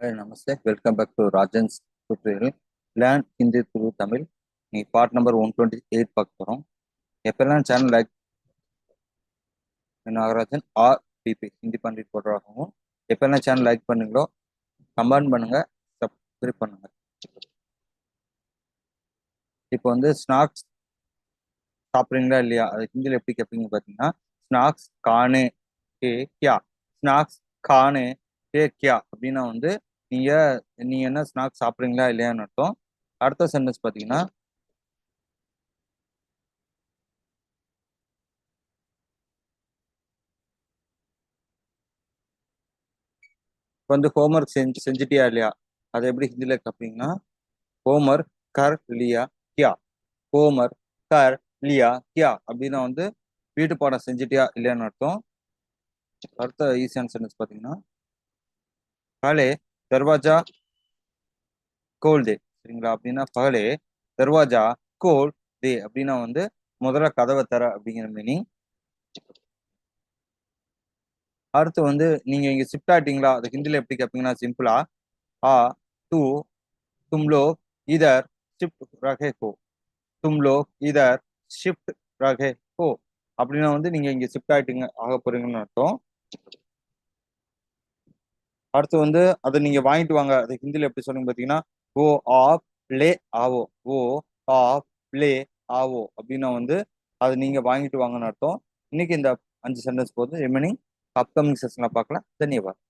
Hi, Namaste. Welcome back to Rajan's tutorial. Learn Hindi through Tamil. நீ part number 128 பார்க்க போகிறோம். எப்பெல்லாம் channel like Nagarajan R பிபி ஹிந்தி பண்டிட் போடுறாகவும் எப்பெல்லாம் சேனல் லைக் பண்ணுங்களோ கமெண்ட் பண்ணுங்க, சப்ஸ்கிரைப் பண்ணுங்க. இப்போ வந்து ஸ்நாக்ஸ் சாப்பிட்றீங்களா இல்லையா, அது ஹிந்தியில் எப்படி கேட்பீங்க பார்த்தீங்கன்னா, ஸ்நாக்ஸ் கானே கே கியா, ஸ்நாக்ஸ் கானே கே கியா அப்படின்னா வந்து நீங்க என்ன ஸ்நாக்ஸ் சாப்பிட்றீங்களா இல்லையான்னு அர்த்தம். அடுத்த சென்டென்ஸ் பார்த்தீங்கன்னா, இப்போ வந்து ஹோம்ஒர்க் செஞ்சுட்டியா இல்லையா, அதை எப்படி ஹிந்தியில் கேட்பீங்கன்னா, ஹோம்ஒர்க் கர் லியா கியா, ஹோம்ஒர்க் கர் லியா கியா அப்படின்னா வந்து வீட்டு பாடம் செஞ்சுட்டியா இல்லையான்னு அர்த்தம். அடுத்த ஈஸியான சென்டென்ஸ் பார்த்தீங்கன்னா, பகலே தர்வாஜா கோல் தே, சரிங்களா, அப்படின்னா பகலே தர்வாஜா கோல் தே அப்படின்னா வந்து முதல்ல கதவை தர அப்படிங்கிற மீனிங். அடுத்து வந்து நீங்க இங்க ஷிஃப்ட் ஆயிட்டீங்களா, அது ஹிந்தில எப்படி கேட்பீங்கன்னா சிம்பிளா, ஆ தூ तुम लोग इधर शिफ्ट रहे हो, तुम लोग इधर शिफ्ट रहे हो அப்படின்னா வந்து நீங்க இங்க ஷிஃப்ட் ஆயிட்டீங்க ஆக போறீங்கன்னு அர்த்தம். அடுத்து வந்து அதை நீங்க வாங்கிட்டு வாங்க, அது ஹிந்தில எப்படி சொல்லுங்க பார்த்தீங்கன்னா, ஓ ஆப் லே ஆவோ, ஓ ஆப் லே ஆவோ அப்படின்னா வந்து அது நீங்க வாங்கிட்டு வாங்கன்னு அர்த்தம். இன்னைக்கு இந்த 5 சென்டென்ஸ் போது ரிமைனிங் அப்கமிங் செஷன்ல பார்க்கலாம். தன்யவாத்.